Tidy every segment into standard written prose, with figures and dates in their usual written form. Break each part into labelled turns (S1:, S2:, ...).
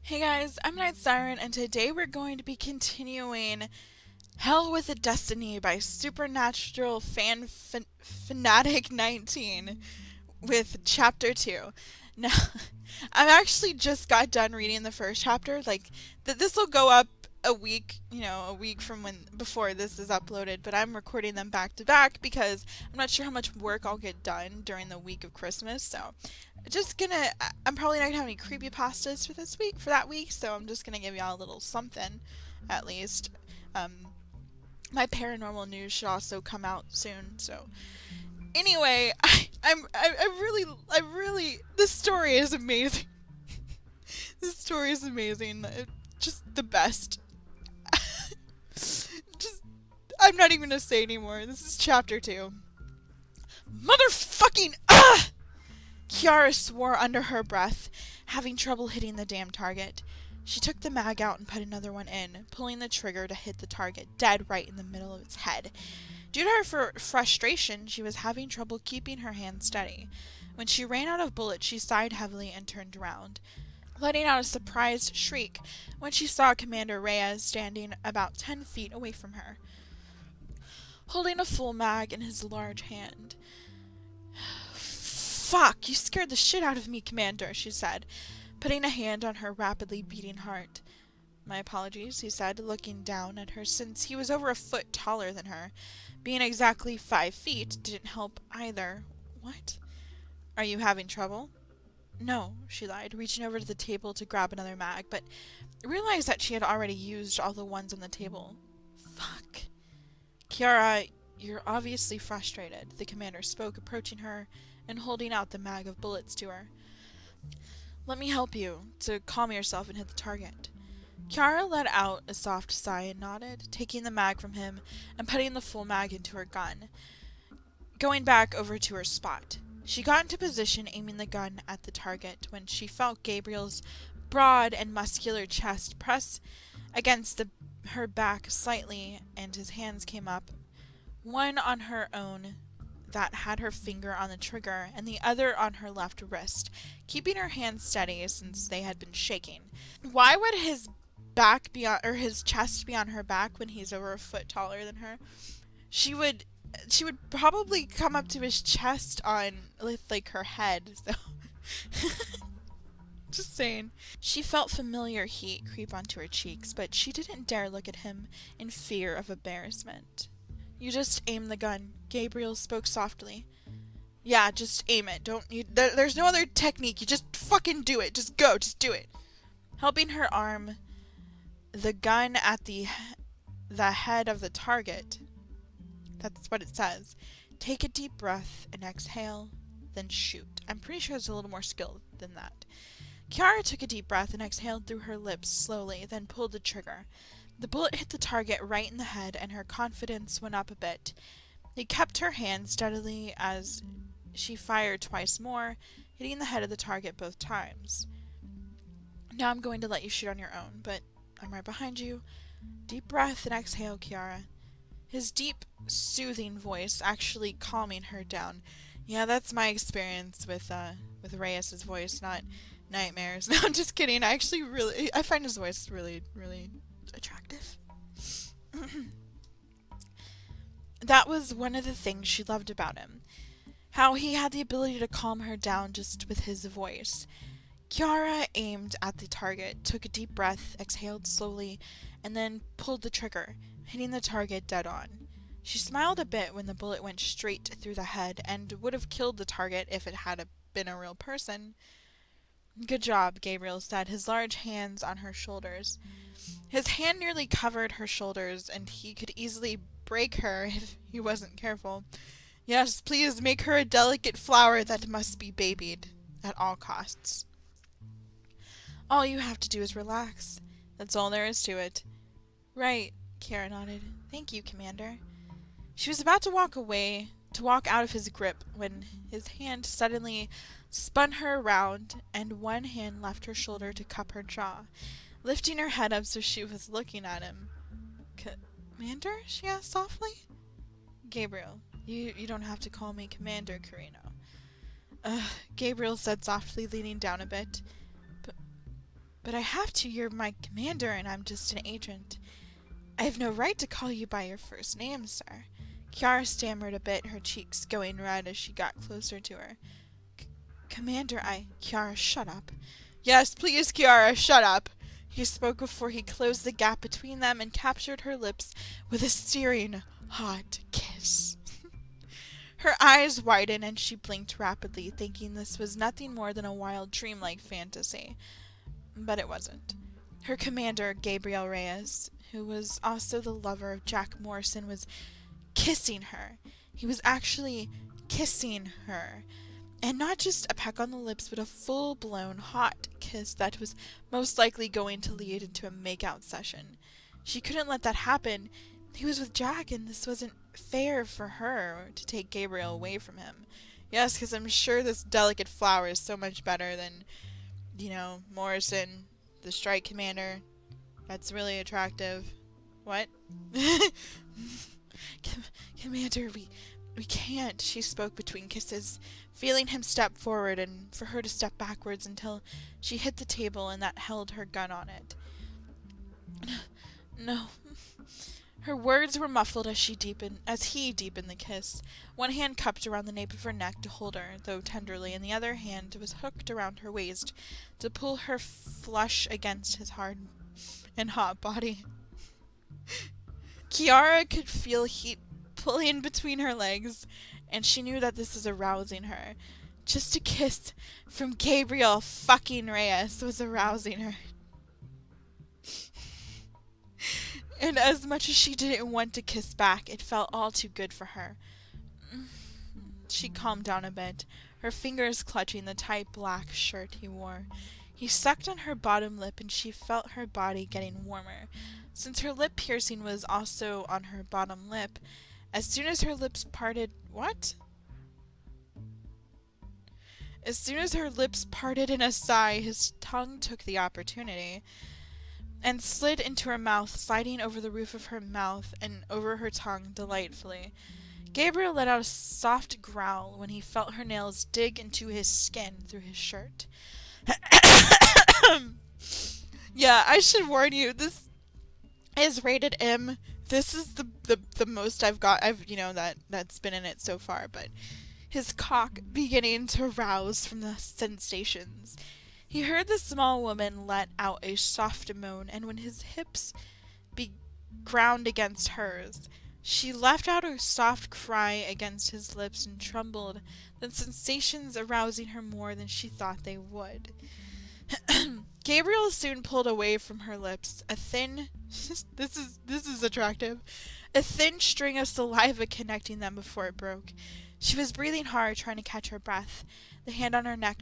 S1: Hey guys, I'm Night Siren, and today we're going to be continuing Hell with a Destiny by SupernaturalFanatic19 with Chapter 2. Now, I've actually just got done reading the first chapter. This will go up a week, a week from before this is uploaded, but I'm recording them back to back because I'm not sure how much work I'll get done during the week of Christmas, so I'm probably not gonna have any creepypastas for that week, so I'm just gonna give y'all a little something, at least. My paranormal news should also come out soon, so. Anyway, this story is amazing. This story is amazing. Just the best. I'm not even gonna say anymore. This is chapter 2. Motherfucking Kiara swore under her breath, having trouble hitting the damn target. She took the mag out and put another one in, pulling the trigger to hit the target dead right in the middle of its head. Due to her frustration, she was having trouble keeping her hand steady. When she ran out of bullets, she sighed heavily and turned around, letting out a surprised shriek when she saw Commander Reyes standing about 10 feet away from her, holding a full mag in his large hand. "Fuck, you scared the shit out of me, Commander," she said, putting a hand on her rapidly beating heart. "My apologies," he said, looking down at her since he was over a foot taller than her. Being exactly 5 feet didn't help either. "What? Are you having trouble?" "No," she lied, reaching over to the table to grab another mag, but realized that she had already used all the ones on the table. "Fuck." "Kiara, you're obviously frustrated," the commander spoke, approaching her and holding out the mag of bullets to her. "Let me help you to calm yourself and hit the target." Kiara let out a soft sigh and nodded, taking the mag from him and putting the full mag into her gun, going back over to her spot. She got into position, aiming the gun at the target, when she felt Gabriel's broad and muscular chest press against her back slightly, and his hands came up, one on her own that had her finger on the trigger, and the other on her left wrist, keeping her hands steady since they had been shaking. Why would his chest be on her back when he's over a foot taller than her? She would probably come up to his chest with her head, so just saying. She felt familiar heat creep onto her cheeks, but she didn't dare look at him in fear of embarrassment. "You just aim the gun," Gabriel spoke softly. "Yeah, just aim it. There's no other technique. You just fucking do it. Just go. Just do it." Helping her arm the gun at the head of the target. That's what it says. "Take a deep breath and exhale, then shoot." I'm pretty sure it's a little more skilled than that. Kiara took a deep breath and exhaled through her lips slowly, then pulled the trigger. The bullet hit the target right in the head, and her confidence went up a bit. He kept her hand steadily as she fired twice more, hitting the head of the target both times. "Now I'm going to let you shoot on your own, but I'm right behind you. Deep breath and exhale, Kiara." His deep, soothing voice actually calming her down. Yeah, that's my experience with Reyes' voice, not nightmares. No, I'm just kidding. I find his voice really, really attractive. That was one of the things she loved about him. How he had the ability to calm her down just with his voice. Kiara aimed at the target, took a deep breath, exhaled slowly, and then pulled the trigger, hitting the target dead on. She smiled a bit when the bullet went straight through the head and would have killed the target if it had been a real person. "Good job," Gabriel said, his large hands on her shoulders. His hand nearly covered her shoulders, and he could easily break her if he wasn't careful. "Yes, please make her a delicate flower that must be babied at all costs. All you have to do is relax. That's all there is to it." "Right," Kiara nodded. "Thank you, Commander." She was about to walk out of his grip, when his hand suddenly spun her around, and one hand left her shoulder to cup her jaw, lifting her head up so she was looking at him. "Commander?" she asked softly. "Gabriel, you don't have to call me Commander, Carino," Gabriel said softly, leaning down a bit. But I have to. You're my commander, and I'm just an agent. I have no right to call you by your first name, sir. Kiara stammered a bit, her cheeks going red as she got closer to her. Commander, Kiara, shut up. Yes, please, Kiara, shut up. He spoke before he closed the gap between them and captured her lips with a searing, hot kiss. Her eyes widened and she blinked rapidly, thinking this was nothing more than a wild dreamlike fantasy. But it wasn't. Her commander, Gabriel Reyes, who was also the lover of Jack Morrison, was kissing her. He was actually kissing her. And not just a peck on the lips, but a full-blown hot kiss that was most likely going to lead into a make-out session. She couldn't let that happen. He was with Jack, and this wasn't fair for her to take Gabriel away from him. Yes, because I'm sure this delicate flower is so much better than, Morrison, the strike commander. That's really attractive. What? Commander, we can't, she spoke between kisses, feeling him step forward and for her to step backwards until she hit the table and that held her gun on it. No. Her words were muffled as he deepened the kiss. One hand cupped around the nape of her neck to hold her, though tenderly, and the other hand was hooked around her waist to pull her flush against his hard and hot body. Kiara could feel heat pulling between her legs, and she knew that this was arousing her. Just a kiss from Gabriel fucking Reyes was arousing her. And as much as she didn't want to kiss back, it felt all too good for her. She calmed down a bit, her fingers clutching the tight black shirt he wore. He sucked on her bottom lip, and she felt her body getting warmer. Since her lip piercing was also on her bottom lip, as soon as her lips parted... What? As soon as her lips parted in a sigh, his tongue took the opportunity and slid into her mouth, sliding over the roof of her mouth and over her tongue delightfully. Gabriel let out a soft growl when he felt her nails dig into his skin through his shirt. Yeah, I should warn you, this is rated M. This is the most that's been in it so far, but his cock beginning to rouse from the sensations. He heard the small woman let out a soft moan, and when his hips ground against hers, she let out a soft cry against his lips and trembled, the sensations arousing her more than she thought they would. Gabriel soon pulled away from her lips a thin this is attractive, a thin string of saliva connecting them before it broke. She was breathing hard, trying to catch her breath, the hand on her neck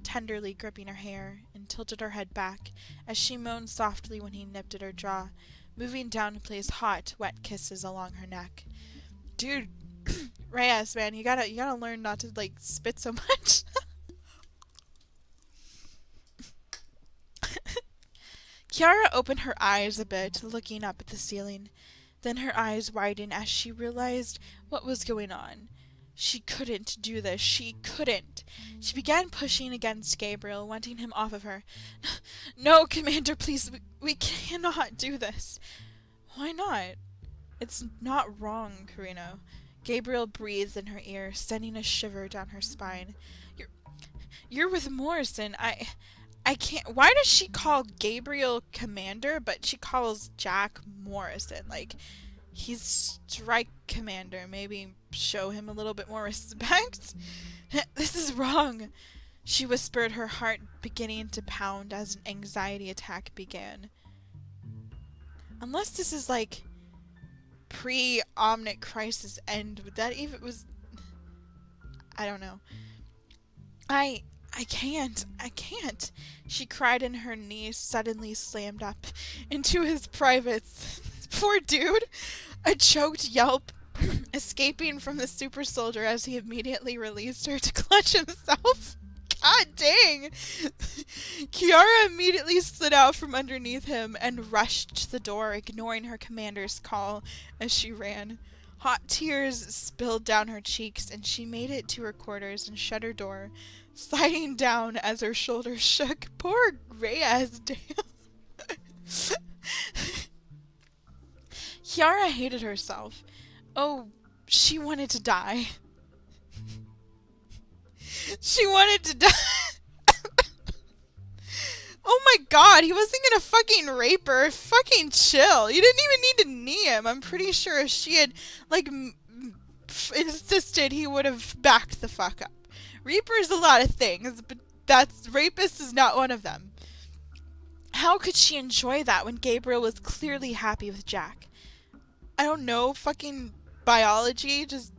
S1: tenderly gripping her hair, and tilted her head back as she moaned softly when he nipped at her jaw, moving down to place hot, wet kisses along her neck. Dude, Reyes, man, you gotta learn not to spit so much. Kiara opened her eyes a bit, looking up at the ceiling. Then her eyes widened as she realized what was going on. She couldn't do this. She couldn't. She began pushing against Gabriel, wanting him off of her. No, Commander, please. We cannot do this. Why not? It's not wrong, Carino. Gabriel breathed in her ear, sending a shiver down her spine. You're with Morrison. I can't... Why does she call Gabriel Commander, but she calls Jack Morrison? He's strike commander. Maybe show him a little bit more respect? This is wrong, she whispered, her heart beginning to pound as an anxiety attack began. Unless this is pre-Omnic Crisis End, would that even was... I don't know. I can't. She cried, and her knee suddenly slammed up into his privates. Poor dude. A choked yelp escaping from the super soldier as he immediately released her to clutch himself. God dang. Kiara immediately slid out from underneath him and rushed to the door, ignoring her commander's call as she ran. Hot tears spilled down her cheeks, and she made it to her quarters and shut her door, sliding down as her shoulders shook. Poor Reyes, damn. Kiara hated herself. Oh, she wanted to die. She wanted to die. Oh my god, he wasn't gonna fucking rape her. Fucking chill. You didn't even need to knee him. I'm pretty sure if she had, like, insisted, he would have backed the fuck up. Reaper's a lot of things, but rapist is not one of them. How could she enjoy that when Gabriel was clearly happy with Jack? I don't know, fucking biology, just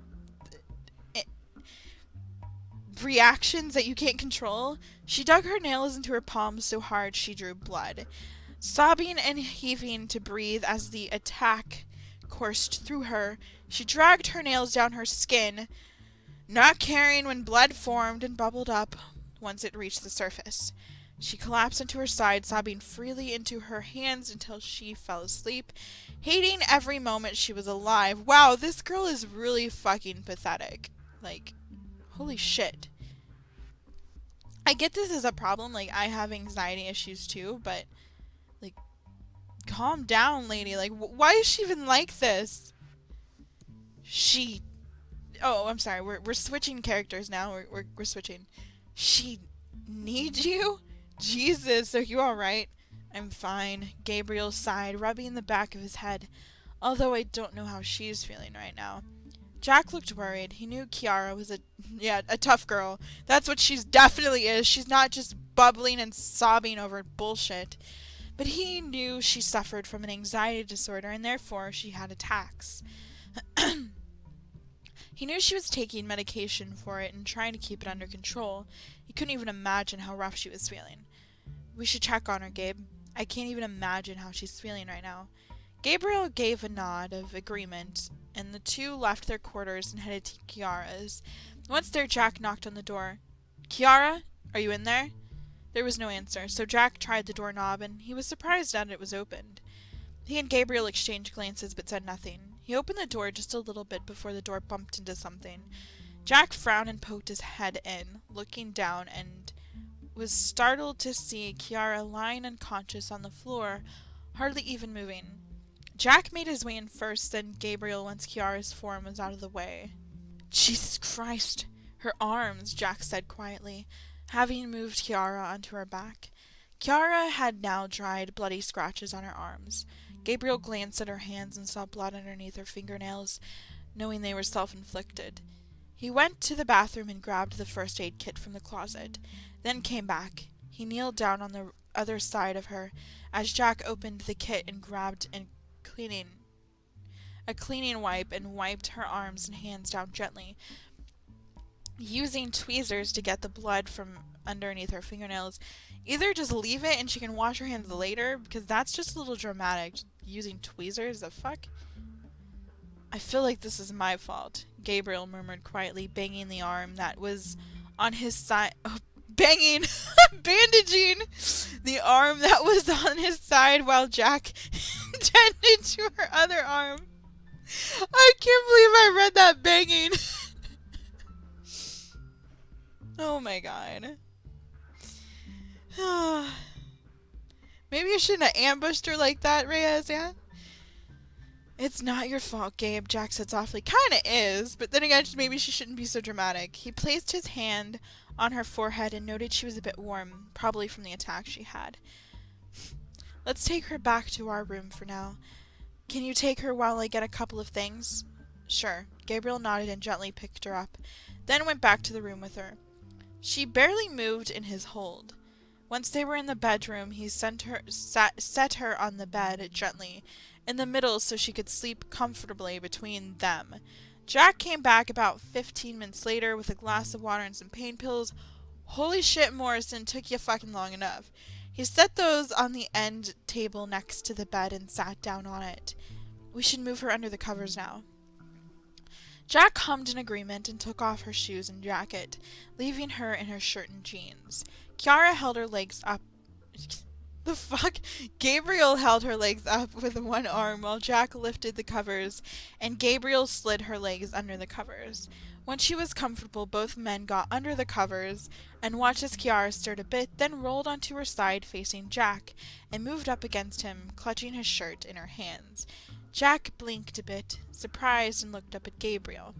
S1: reactions that you can't control. She dug her nails into her palms so hard she drew blood. Sobbing and heaving to breathe as the attack coursed through her, she dragged her nails down her skin, not caring when blood formed and bubbled up once it reached the surface. She collapsed into her side, sobbing freely into her hands until she fell asleep, hating every moment she was alive. Wow, this girl is really fucking pathetic. Like, holy shit. I get this is a problem, like, I have anxiety issues too, but, like, calm down, lady. Like, why is she even like this? Oh, I'm sorry, we're switching characters now, we're switching. She needs you? Jesus, are you alright? I'm fine, Gabriel sighed, rubbing the back of his head, although I don't know how she's feeling right now. Jack looked worried. He knew Kiara was a tough girl. That's what she definitely is. She's not just bubbling and sobbing over bullshit. But he knew she suffered from an anxiety disorder, and therefore she had attacks. He knew she was taking medication for it and trying to keep it under control. He couldn't even imagine how rough she was feeling. We should check on her, Gabe. I can't even imagine how she's feeling right now. Gabriel gave a nod of agreement, and the two left their quarters and headed to Kiara's. Once there, Jack knocked on the door. Kiara, are you in there? There was no answer, so Jack tried the doorknob, and he was surprised that it was opened. He and Gabriel exchanged glances but said nothing. He opened the door just a little bit before the door bumped into something. Jack frowned and poked his head in, looking down, and was startled to see Kiara lying unconscious on the floor, hardly even moving. Jack made his way in first, then Gabriel once Kiara's form was out of the way. Jesus Christ! Her arms, Jack said quietly, having moved Kiara onto her back. Kiara had now dried, bloody scratches on her arms. Gabriel glanced at her hands and saw blood underneath her fingernails, knowing they were self-inflicted. He went to the bathroom and grabbed the first aid kit from the closet, then came back. He kneeled down on the other side of her as Jack opened the kit and grabbed a cleaning wipe and wiped her arms and hands down gently, using tweezers to get the blood from underneath her fingernails. Either just leave it and she can wash her hands later, because that's just a little dramatic. Using tweezers, the fuck? I feel like this is my fault, Gabriel murmured quietly, banging the arm that was on his side. Oh, bandaging the arm that was on his side while Jack tended to her other arm. I can't believe I read that banging. Oh my god. Maybe you shouldn't have ambushed her like that, Reyes, yeah? It's not your fault, Gabe, Jack said softly. Kinda is, but then again, maybe she shouldn't be so dramatic. He placed his hand on her forehead and noted she was a bit warm, probably from the attack she had. Let's take her back to our room for now. Can you take her while I get a couple of things? Sure. Gabriel nodded and gently picked her up, then went back to the room with her. She barely moved in his hold. Once they were in the bedroom, he set her on the bed gently, in the middle so she could sleep comfortably between them. Jack came back about 15 minutes later with a glass of water and some pain pills. Holy shit, Morrison, took you fucking long enough. He set those on the end table next to the bed and sat down on it. We should move her under the covers now. Jack hummed in agreement and took off her shoes and jacket, leaving her in her shirt and jeans. Kiara held her legs up. The fuck? Gabriel held her legs up with one arm while Jack lifted the covers, and Gabriel slid her legs under the covers. Once she was comfortable, both men got under the covers and watched as Kiara stirred a bit, then rolled onto her side facing Jack and moved up against him, clutching his shirt in her hands. Jack blinked a bit, surprised, and looked up at Gabriel.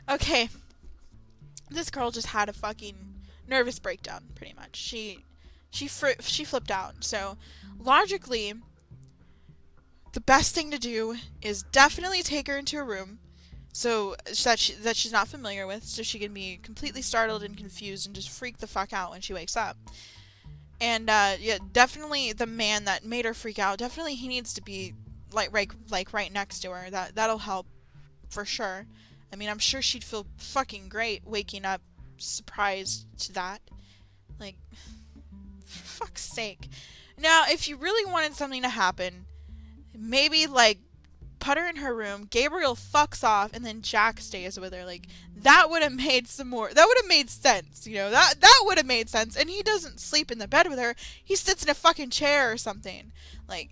S1: Okay, this girl just had a fucking nervous breakdown, pretty much. She flipped out. So, logically, the best thing to do is definitely take her into a room so that she's not familiar with, so she can be completely startled and confused and just freak the fuck out when she wakes up. And yeah, definitely the man that made her freak out, definitely he needs to be like right next to her. That'll help for sure. I mean, I'm sure she'd feel fucking great waking up surprised to that. Like, for fuck's sake. Now, if you really wanted something to happen, maybe like put her in her room, Gabriel fucks off, and then Jack stays with her. Like, that would have made that would have made sense, you know, that would have made sense. And he doesn't sleep in the bed with her, he sits in a fucking chair or something. Like,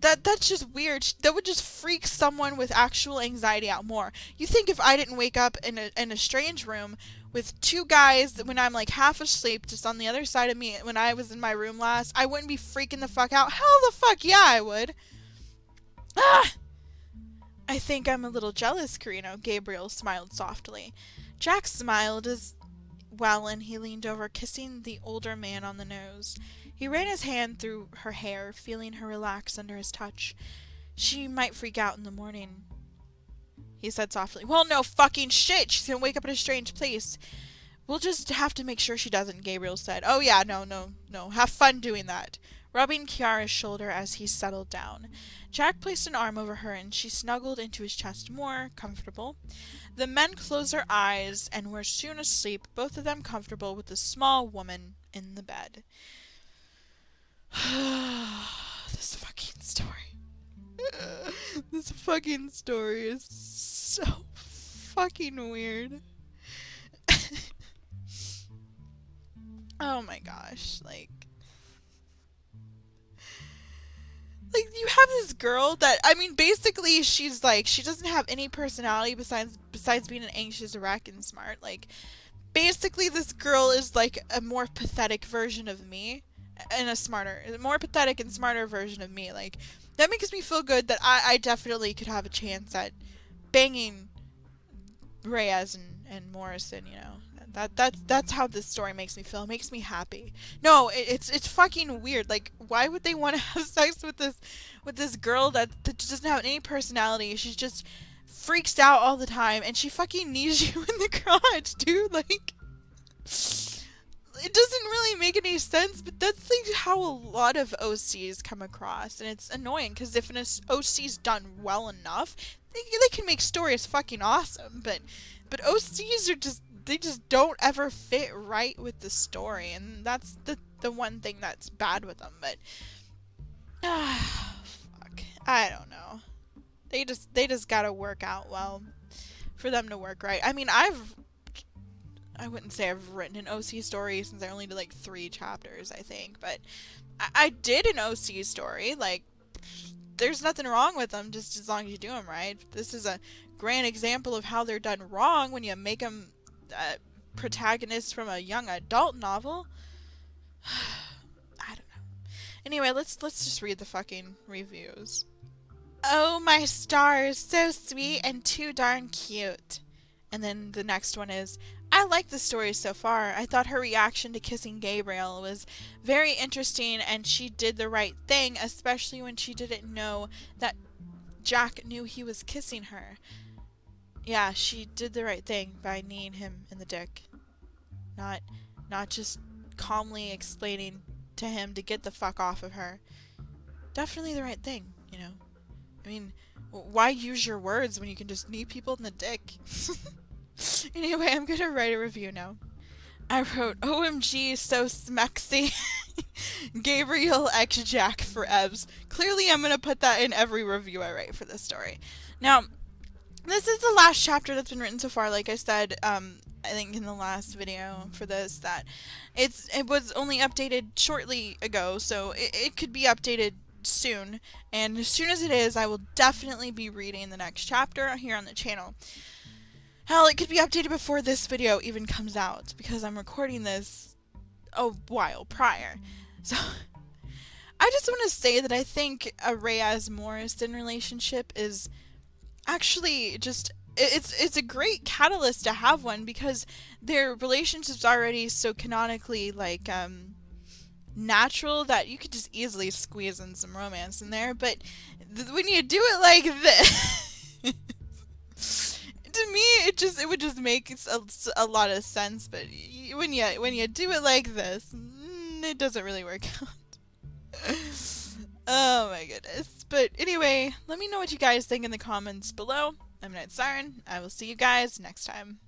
S1: that's just weird. That would just freak someone with actual anxiety out more. You think if I didn't wake up in a strange room with two guys when I'm like half asleep just on the other side of me when I was in my room last, I wouldn't be freaking the fuck out? Hell the fuck yeah, I would. Ah! I think I'm a little jealous, Carino. Gabriel smiled softly. Jack smiled as well, and he leaned over, kissing the older man on the nose. He ran his hand through her hair, feeling her relax under his touch. She might freak out in the morning, he said softly. Well, no fucking shit. She's gonna wake up in a strange place. We'll just have to make sure she doesn't, Gabriel said. Oh yeah, no. Have fun doing that. Rubbing Kiara's shoulder as he settled down. Jack placed an arm over her and she snuggled into his chest more, comfortable. The men closed their eyes and were soon asleep, both of them comfortable with the small woman in the bed. This fucking story. This fucking story is so fucking weird. Oh my gosh, like you have this girl that, I mean, basically she's like, she doesn't have any personality besides being an anxious wreck and smart. Like, basically this girl is like a more pathetic version of me, and a more pathetic and smarter version of me. Like, that makes me feel good that I definitely could have a chance at banging Reyes and Morrison, you know. That's how this story makes me feel. It makes me happy. No, it's fucking weird. Like, why would they want to have sex with this girl that doesn't have any personality? She's just freaks out all the time, and she fucking needs you in the garage, dude. Like, it doesn't really make any sense, but that's like how a lot of OCs come across, and it's annoying because if an OC's done well enough, they can make stories fucking awesome. But OCs are just, they just don't ever fit right with the story, and that's the one thing that's bad with them. But fuck, I don't know. They just gotta work out well for them to work right. I mean, I wouldn't say I've written an OC story since I only did like 3 chapters, I think, but I did an OC story. Like, there's nothing wrong with them, just as long as you do them right. This is a grand example of how they're done wrong when you make them protagonists from a young adult novel. I don't know. Anyway, let's just read the fucking reviews. Oh, my stars, so sweet and too darn cute. And then the next one is, I like the story so far. I thought her reaction to kissing Gabriel was very interesting, and she did the right thing, especially when she didn't know that Jack knew he was kissing her. Yeah, she did the right thing by kneeing him in the dick. Not just calmly explaining to him to get the fuck off of her. Definitely the right thing, you know. I mean, why use your words when you can just knee people in the dick? Anyway, I'm gonna write a review now. I wrote, OMG, so smexy. Gabriel X Jack for Ebs. Clearly I'm gonna put that in every review I write for this story. Now, this is the last chapter that's been written so far. Like I said, I think in the last video for this, that it was only updated shortly ago, so it could be updated soon. And as soon as it is, I will definitely be reading the next chapter here on the channel. Hell, it could be updated before this video even comes out, because I'm recording this a while prior. So, I just want to say that I think a Reyes-Morrison relationship is actually just... It's a great catalyst to have one, because their relationship's already so canonically, like, natural that you could just easily squeeze in some romance in there, but when you do it like this... to me, it would just make a lot of sense, but when you do it like this, it doesn't really work out. Oh my goodness. But anyway, let me know what you guys think in the comments below. I'm Night Siren. I will see you guys next time.